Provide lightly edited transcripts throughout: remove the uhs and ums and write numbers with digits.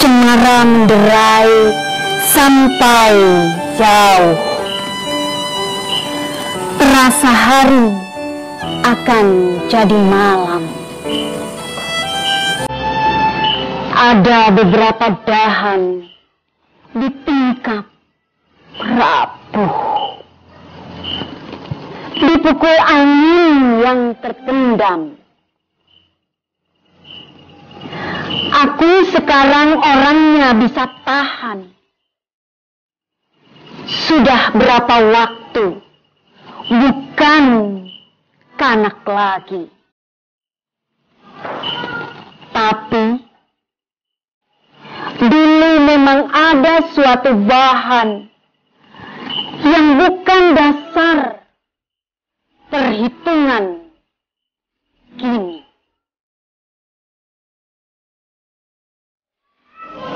cemara menderai sampai jauh. Terasa hari akan jadi malam. Ada beberapa dahan di tingkap rapuh, dipukul angin yang terpendam. Aku sekarang orangnya bisa tahan. Sudah berapa waktu bukan kanak lagi. Tapi dulu memang ada suatu bahan yang bukan dasar perhitungan kini.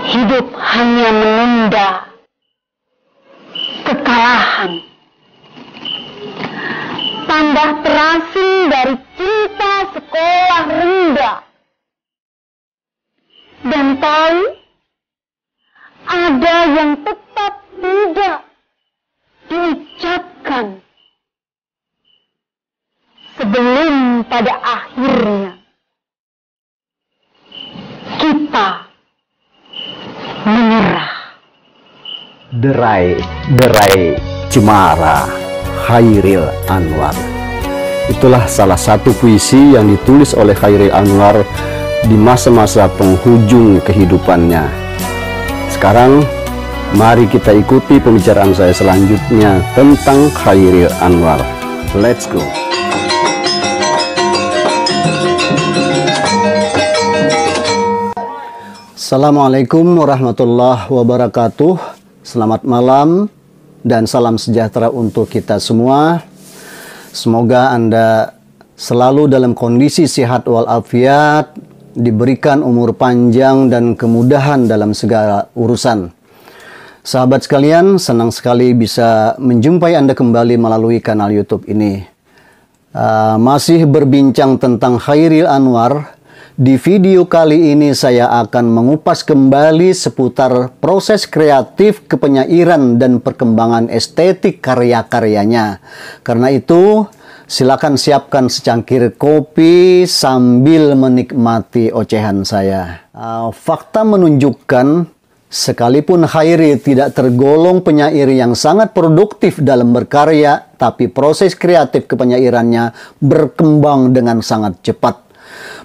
Hidup hanya menunda kekalahan. Tambah terasing dari cinta sekolah rendah. Dan tahu, ada yang tetap tidak diucapkan. Sebelum pada akhirnya kita menyerah. Derai Cemara, Chairil Anwar. Itulah salah satu puisi yang ditulis oleh Chairil Anwar di masa-masa penghujung kehidupannya. Sekarang mari kita ikuti pembicaraan saya selanjutnya tentang Chairil Anwar. Let's go. Assalamualaikum warahmatullahi wabarakatuh. Selamat malam dan salam sejahtera untuk kita semua. Semoga Anda selalu dalam kondisi sehat walafiat, diberikan umur panjang dan kemudahan dalam segala urusan. Sahabat sekalian, senang sekali bisa menjumpai Anda kembali melalui kanal YouTube ini. Masih berbincang tentang Chairil Anwar. Di video kali ini saya akan mengupas kembali seputar proses kreatif kepenyairan dan perkembangan estetik karya-karyanya. Karena itu, silakan siapkan secangkir kopi sambil menikmati ocehan saya. Fakta menunjukkan, sekalipun Chairil tidak tergolong penyair yang sangat produktif dalam berkarya, tapi proses kreatif kepenyairannya berkembang dengan sangat cepat.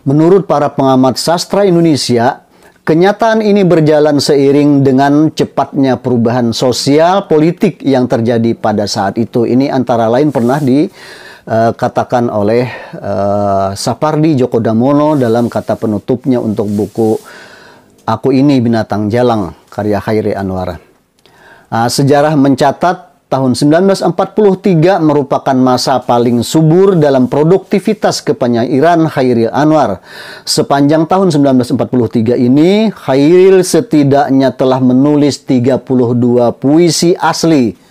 Menurut para pengamat sastra Indonesia, kenyataan ini berjalan seiring dengan cepatnya perubahan sosial politik yang terjadi pada saat itu. Ini antara lain pernah dikatakan oleh Sapardi Djoko Damono dalam kata penutupnya untuk buku Aku Ini Binatang Jalang, karya Chairil Anwar. Sejarah mencatat tahun 1943 merupakan masa paling subur dalam produktivitas kepenyairan Chairil Anwar. Sepanjang tahun 1943 ini, Chairil setidaknya telah menulis 32 puisi asli.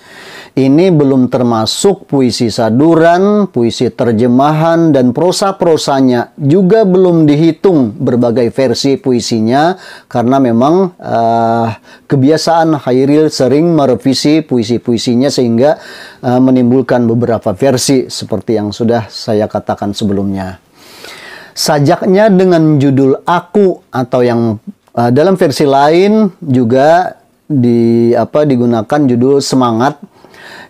Ini belum termasuk puisi saduran, puisi terjemahan, dan prosa-prosanya. Juga belum dihitung berbagai versi puisinya, karena memang kebiasaan Chairil sering merevisi puisi-puisinya sehingga menimbulkan beberapa versi seperti yang sudah saya katakan sebelumnya. Sajaknya dengan judul Aku, atau yang dalam versi lain juga digunakan judul Semangat,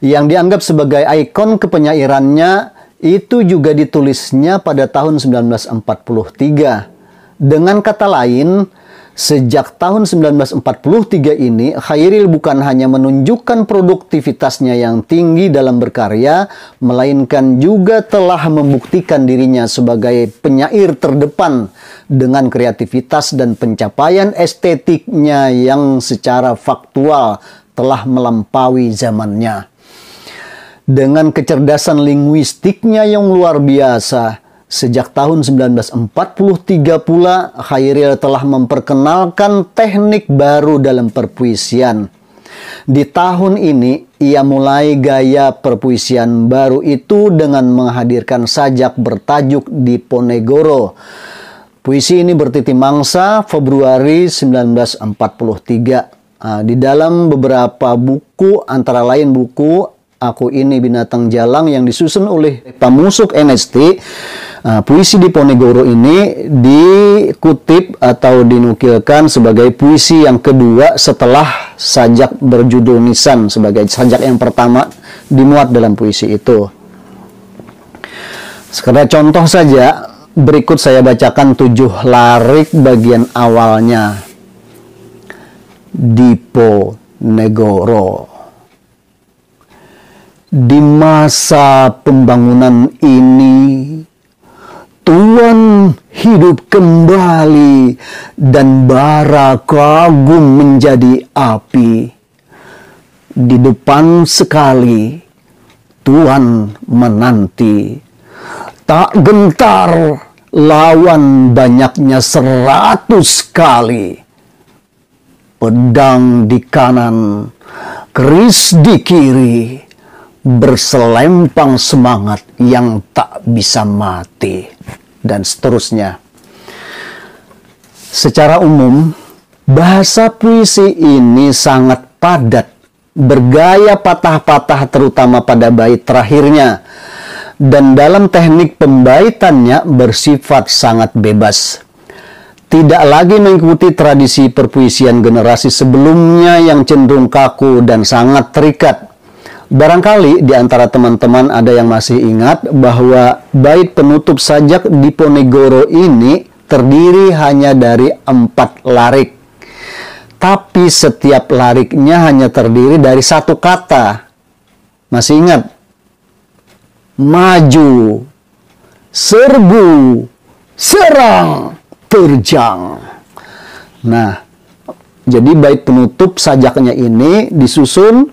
yang dianggap sebagai ikon kepenyairannya, itu juga ditulisnya pada tahun 1943. Dengan kata lain, sejak tahun 1943 ini, Chairil bukan hanya menunjukkan produktivitasnya yang tinggi dalam berkarya, melainkan juga telah membuktikan dirinya sebagai penyair terdepan dengan kreativitas dan pencapaian estetiknya yang secara faktual telah melampaui zamannya. Dengan kecerdasan linguistiknya yang luar biasa, sejak tahun 1943 pula Chairil telah memperkenalkan teknik baru dalam perpuisian. Di tahun ini, ia mulai gaya perpuisian baru itu dengan menghadirkan sajak bertajuk Diponegoro. Puisi ini bertitik mangsa Februari 1943. Di dalam beberapa buku, antara lain buku Aku Ini Binatang Jalang yang disusun oleh Pamusuk NST, puisi Diponegoro ini dikutip atau dinukilkan sebagai puisi yang kedua setelah sajak berjudul Nisan. Sebagai sajak yang pertama dimuat dalam puisi itu. Sekedar contoh saja, berikut saya bacakan 7 larik bagian awalnya. Diponegoro. Di masa pembangunan ini, Tuan hidup kembali dan bara kagum menjadi api. Di depan sekali, Tuan menanti. Tak gentar lawan banyaknya 100 kali. Pedang di kanan, keris di kiri, berselempang semangat yang tak bisa mati, dan seterusnya. Secara umum, bahasa puisi ini sangat padat, bergaya patah-patah terutama pada bait terakhirnya, dan dalam teknik pembaitannya bersifat sangat bebas. Tidak lagi mengikuti tradisi perpuisian generasi sebelumnya yang cenderung kaku dan sangat terikat. Barangkali di antara teman-teman ada yang masih ingat bahwa bait penutup sajak Diponegoro ini terdiri hanya dari 4 larik. Tapi setiap lariknya hanya terdiri dari 1 kata. Masih ingat? Maju, serbu, serang, terjang. Nah, jadi bait penutup sajaknya ini disusun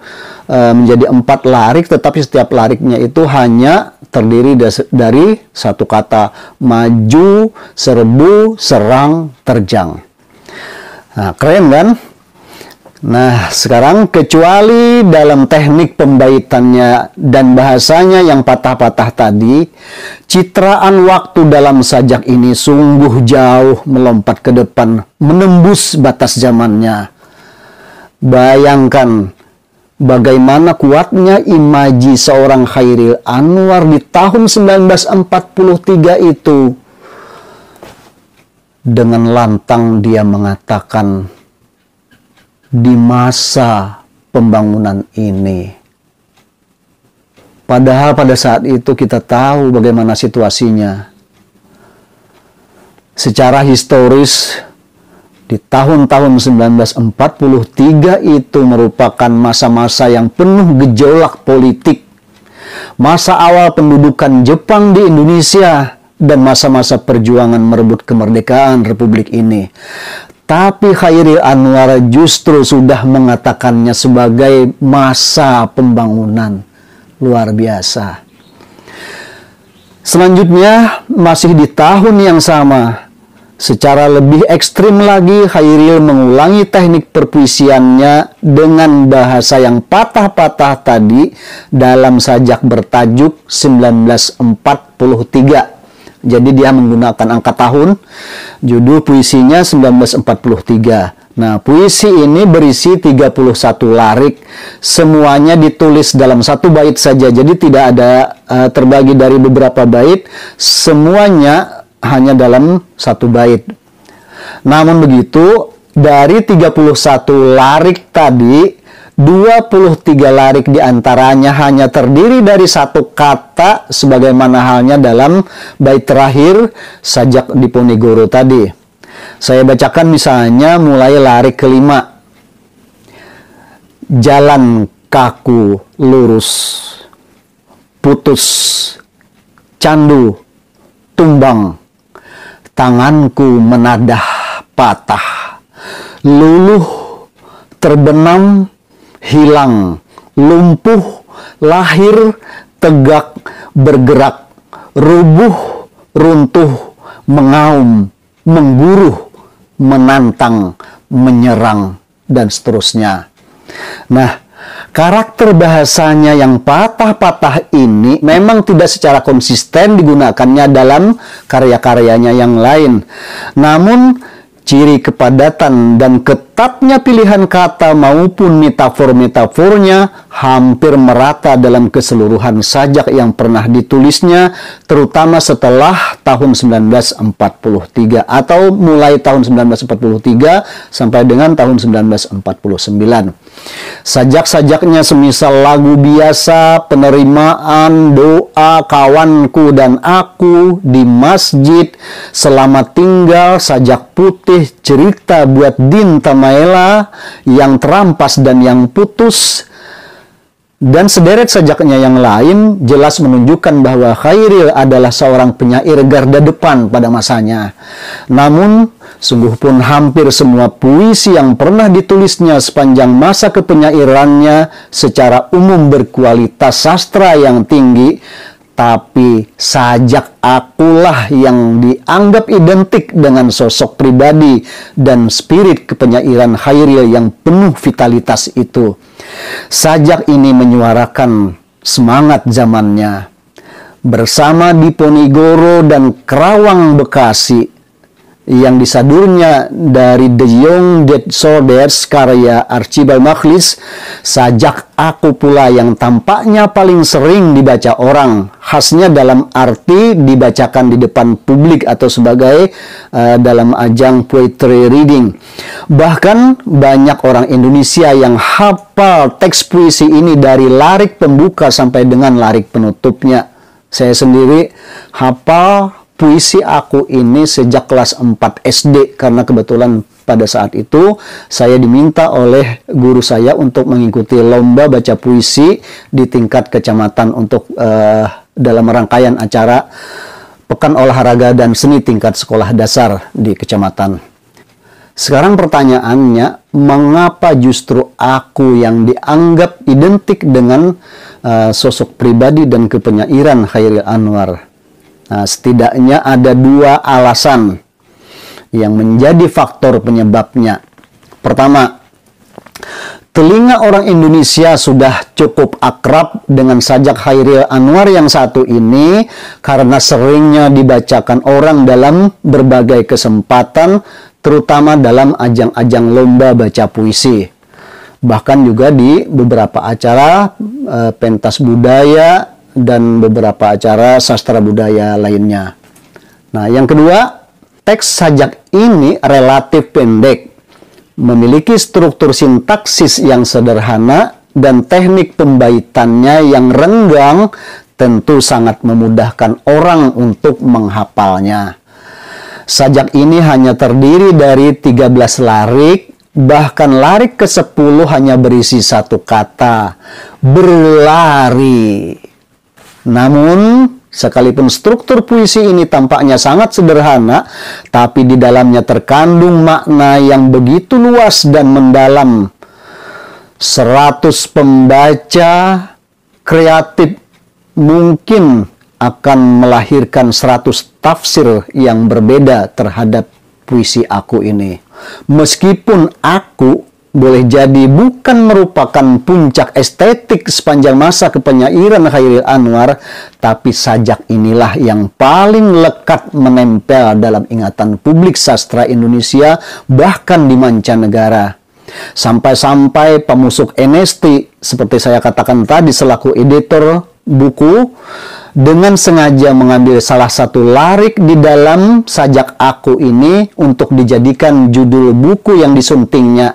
menjadi 4 larik, tetapi setiap lariknya itu hanya terdiri dari 1 kata. Maju, serbu, serang, terjang. Nah, keren kan? Nah, sekarang kecuali dalam teknik pembaitannya dan bahasanya yang patah-patah tadi, citraan waktu dalam sajak ini sungguh jauh melompat ke depan, menembus batas zamannya. Bayangkan bagaimana kuatnya imaji seorang Chairil Anwar di tahun 1943 itu. Dengan lantang dia mengatakan, di masa pembangunan ini. Padahal pada saat itu kita tahu bagaimana situasinya. Secara historis, di tahun-tahun 1943 itu merupakan masa-masa yang penuh gejolak politik. Masa awal pendudukan Jepang di Indonesia dan masa-masa perjuangan merebut kemerdekaan Republik ini. Tapi Chairil Anwar justru sudah mengatakannya sebagai masa pembangunan. Luar biasa. Selanjutnya, masih di tahun yang sama, secara lebih ekstrim lagi, Chairil mengulangi teknik perpuisiannya dengan bahasa yang patah-patah tadi dalam sajak bertajuk 1943. Jadi dia menggunakan angka tahun, judul puisinya 1943. Nah, puisi ini berisi 31 larik, semuanya ditulis dalam 1 bait saja. Jadi tidak ada terbagi dari beberapa bait, semuanya hanya dalam 1 bait. Namun begitu, dari 31 larik tadi, 23 larik diantaranya hanya terdiri dari 1 kata, sebagaimana halnya dalam bait terakhir sajak Diponegoro tadi. Saya bacakan misalnya mulai larik kelima. Jalan kaku lurus, putus, candu, tumbang, tanganku menadah patah, luluh, terbenam, hilang, lumpuh, lahir, tegak, bergerak, rubuh, runtuh, mengaum, mengguruh, menantang, menyerang, dan seterusnya. Nah, Karakter bahasanya yang patah-patah ini memang tidak secara konsisten digunakannya dalam karya-karyanya yang lain. Namun, ciri kepadatan dan ketatnya pilihan kata maupun metafor-metafornya hampir merata dalam keseluruhan sajak yang pernah ditulisnya, terutama setelah tahun 1943 atau mulai tahun 1943 sampai dengan tahun 1949. Sajak-sajaknya semisal lagu biasa, penerimaan, doa, kawanku dan aku, di masjid, selamat tinggal, sajak putih, cerita buat Din Tamaela, yang terampas dan yang putus, dan sederet sajaknya yang lain jelas menunjukkan bahwa Chairil adalah seorang penyair garda depan pada masanya. Namun, sungguh pun hampir semua puisi yang pernah ditulisnya sepanjang masa kepenyairannya secara umum berkualitas sastra yang tinggi, tapi sajak akulah yang dianggap identik dengan sosok pribadi dan spirit kepenyairan Chairil yang penuh vitalitas itu. Sajak ini menyuarakan semangat zamannya. Bersama Diponegoro dan Kerawang Bekasi yang disadurnya dari The Young Dead Soldiers karya Archibald Makhlis, sajak aku pula yang tampaknya paling sering dibaca orang, khasnya dalam arti dibacakan di depan publik atau sebagai dalam ajang poetry reading. Bahkan banyak orang Indonesia yang hafal teks puisi ini dari larik pembuka sampai dengan larik penutupnya. Saya sendiri hafal puisi aku ini sejak kelas 4 SD karena kebetulan pada saat itu saya diminta oleh guru saya untuk mengikuti lomba baca puisi di tingkat kecamatan untuk dalam rangkaian acara Pekan Olahraga dan Seni tingkat sekolah dasar di kecamatan. Sekarang pertanyaannya, mengapa justru aku yang dianggap identik dengan sosok pribadi dan kepenyairan Chairil Anwar? Nah, setidaknya ada dua alasan yang menjadi faktor penyebabnya. Pertama, telinga orang Indonesia sudah cukup akrab dengan sajak Chairil Anwar yang satu ini karena seringnya dibacakan orang dalam berbagai kesempatan, terutama dalam ajang-ajang lomba baca puisi. Bahkan juga di beberapa acara pentas budaya dan beberapa acara sastra budaya lainnya. Nah, yang kedua, teks sajak ini relatif pendek, memiliki struktur sintaksis yang sederhana dan teknik pembaitannya yang renggang, tentu sangat memudahkan orang untuk menghafalnya. Sajak ini hanya terdiri dari 13 larik, bahkan larik ke-10 hanya berisi satu kata, berlari. Namun, sekalipun struktur puisi ini tampaknya sangat sederhana, tapi di dalamnya terkandung makna yang begitu luas dan mendalam. 100 pembaca kreatif mungkin akan melahirkan 100 tafsir yang berbeda terhadap puisi aku ini. Meskipun aku boleh jadi bukan merupakan puncak estetik sepanjang masa kepenyairan Chairil Anwar, tapi sajak inilah yang paling lekat menempel dalam ingatan publik sastra Indonesia, bahkan di mancanegara. Sampai-sampai pemusuk NST, seperti saya katakan tadi selaku editor buku, dengan sengaja mengambil salah satu larik di dalam sajak aku ini untuk dijadikan judul buku yang disuntingnya,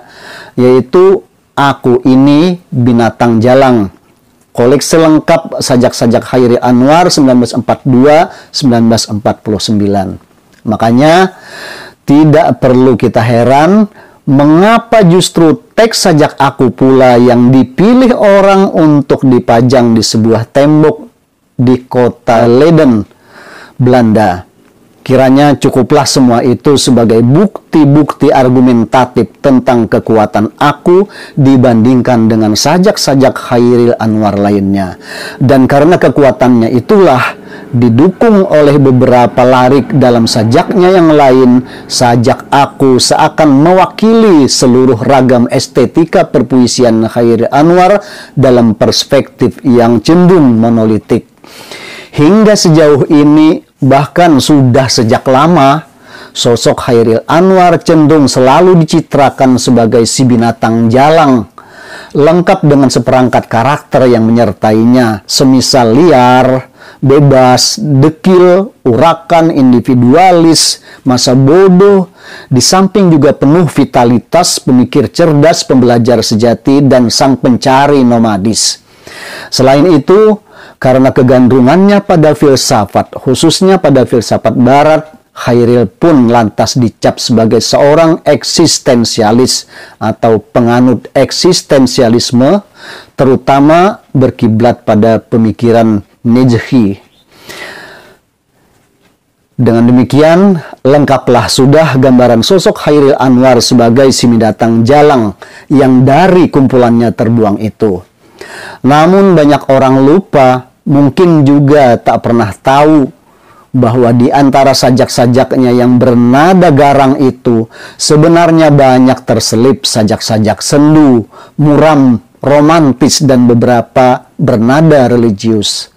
yaitu Aku Ini Binatang Jalang, koleksi lengkap sajak-sajak Chairil Anwar 1942-1949. Makanya tidak perlu kita heran mengapa justru teks sajak aku pula yang dipilih orang untuk dipajang di sebuah tembok di kota Leiden, Belanda. Kiranya cukuplah semua itu sebagai bukti-bukti argumentatif tentang kekuatan aku dibandingkan dengan sajak-sajak Chairil Anwar lainnya. Dan karena kekuatannya itulah Didukung oleh beberapa lirik dalam sajaknya yang lain, sajak Aku seakan mewakili seluruh ragam estetika perpuisian Chairil Anwar dalam perspektif yang cenderung monolitik. Hingga sejauh ini, bahkan sudah sejak lama, sosok Chairil Anwar cenderung selalu dicitrakan sebagai si binatang jalang, lengkap dengan seperangkat karakter yang menyertainya, semisal liar, bebas, dekil, urakan, individualis, masa bodoh, di samping juga penuh vitalitas, pemikir cerdas, pembelajar sejati, dan sang pencari nomadis. Selain itu, karena kegandrungannya pada filsafat, khususnya pada filsafat barat, Chairil pun lantas dicap sebagai seorang eksistensialis atau penganut eksistensialisme, terutama berkiblat pada pemikiran Nietzsche. Dengan demikian, lengkaplah sudah gambaran sosok Chairil Anwar sebagai si binatang jalang yang dari kumpulannya terbuang itu. Namun banyak orang lupa, mungkin juga tak pernah tahu, bahwa di antara sajak-sajaknya yang bernada garang itu sebenarnya banyak terselip sajak-sajak sendu, muram, romantis, dan beberapa bernada religius.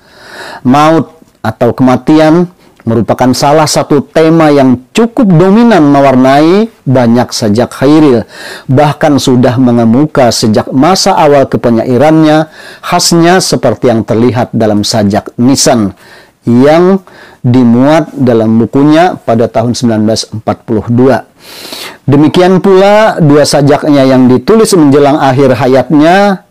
Maut atau kematian merupakan salah satu tema yang cukup dominan mewarnai banyak sajak Chairil, bahkan sudah mengemuka sejak masa awal kepenyairannya, khasnya seperti yang terlihat dalam sajak Nisan yang dimuat dalam bukunya pada tahun 1942. Demikian pula dua sajaknya yang ditulis menjelang akhir hayatnya,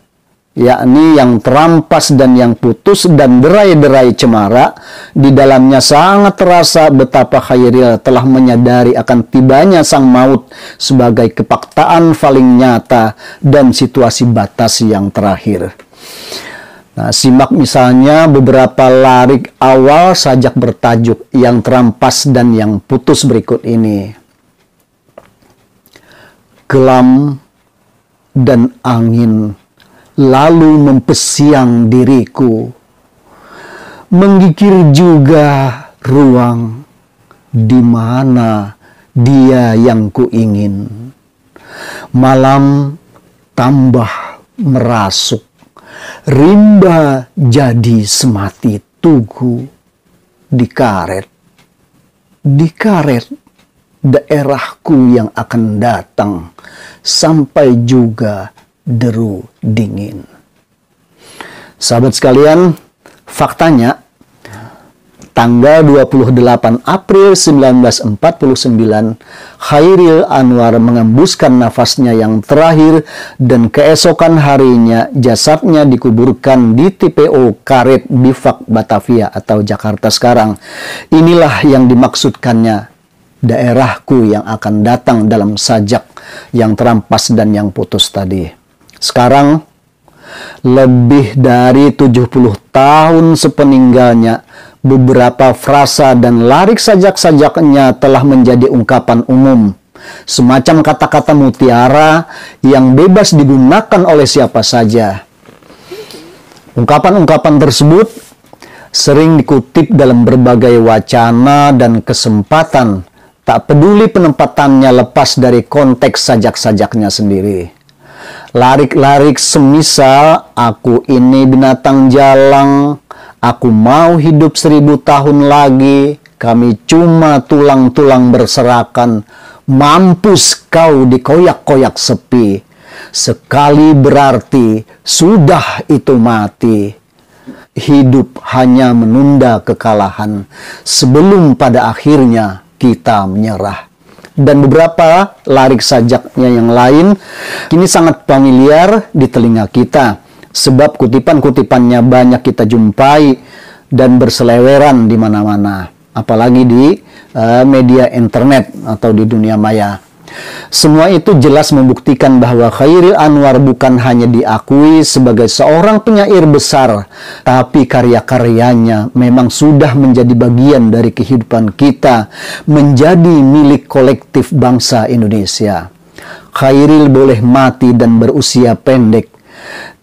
yakni Yang Terampas dan Yang Putus dan Derai-derai Cemara. Di dalamnya sangat terasa betapa Chairil telah menyadari akan tibanya sang maut sebagai kepaktaan paling nyata dan situasi batas yang terakhir. Nah, simak misalnya beberapa lirik awal sajak bertajuk Yang Terampas dan Yang Putus berikut ini. Kelam dan angin lalu mempesiang diriku, menggigir juga ruang di mana dia yang kuingin. Malam tambah merasuk, rimba jadi semati tugu, dikaret daerahku yang akan datang, sampai juga deru dingin. Sahabat sekalian, faktanya tanggal 28 April 1949, Chairil Anwar mengembuskan nafasnya yang terakhir dan keesokan harinya jasadnya dikuburkan di TPO Karet Bifak Batavia atau Jakarta sekarang. Inilah yang dimaksudkannya daerahku yang akan datang dalam sajak Yang Terampas dan Yang Putus tadi. Sekarang, lebih dari 70 tahun sepeninggalnya, beberapa frasa dan lirik sajak-sajaknya telah menjadi ungkapan umum, semacam kata-kata mutiara yang bebas digunakan oleh siapa saja. Ungkapan-ungkapan tersebut sering dikutip dalam berbagai wacana dan kesempatan, tak peduli penempatannya lepas dari konteks sajak-sajaknya sendiri. Larik-larik semisal, aku ini binatang jalang, aku mau hidup 1000 tahun lagi, kami cuma tulang-tulang berserakan, mampus kau dikoyak-koyak sepi, sekali berarti sudah itu mati. Hidup hanya menunda kekalahan, sebelum pada akhirnya kita menyerah. Dan beberapa lirik sajaknya yang lain kini sangat familiar di telinga kita, sebab kutipan-kutipannya banyak kita jumpai dan berseleweran di mana-mana, apalagi di media internet atau di dunia maya. Semua itu jelas membuktikan bahwa Chairil Anwar bukan hanya diakui sebagai seorang penyair besar, tapi karya-karyanya memang sudah menjadi bagian dari kehidupan kita, menjadi milik kolektif bangsa Indonesia. Chairil boleh mati dan berusia pendek,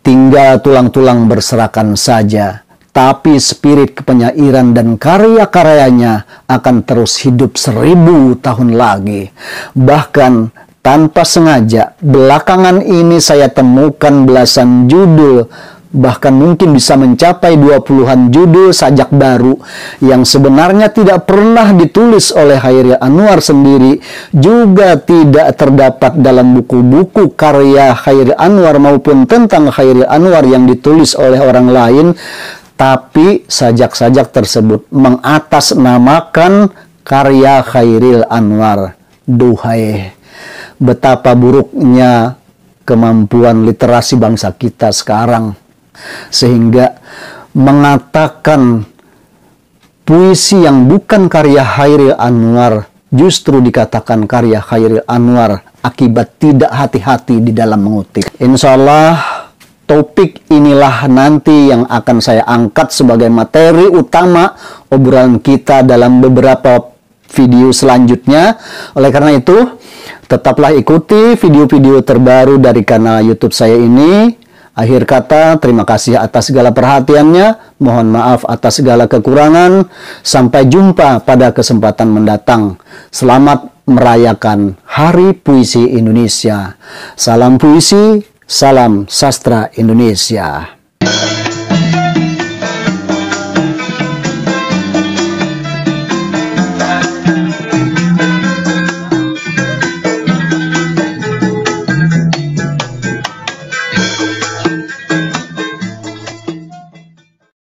tinggal tulang-tulang berserakan saja. tapi spirit kepenyairan dan karya-karyanya akan terus hidup 1000 tahun lagi. Bahkan tanpa sengaja, belakangan ini saya temukan belasan judul, bahkan mungkin bisa mencapai 20-an judul sajak baru yang sebenarnya tidak pernah ditulis oleh Chairil Anwar sendiri, juga tidak terdapat dalam buku-buku karya Chairil Anwar maupun tentang Chairil Anwar yang ditulis oleh orang lain, tapi sajak-sajak tersebut mengatasnamakan karya Chairil Anwar. Duhai, betapa buruknya kemampuan literasi bangsa kita sekarang, sehingga mengatakan puisi yang bukan karya Chairil Anwar justru dikatakan karya Chairil Anwar akibat tidak hati-hati di dalam mengutip. Insya Allah topik inilah nanti yang akan saya angkat sebagai materi utama obrolan kita dalam beberapa video selanjutnya. Oleh karena itu, tetaplah ikuti video-video terbaru dari kanal YouTube saya ini. Akhir kata, terima kasih atas segala perhatiannya. Mohon maaf atas segala kekurangan. Sampai jumpa pada kesempatan mendatang. Selamat merayakan Hari Puisi Indonesia. Salam puisi, salam sastra Indonesia.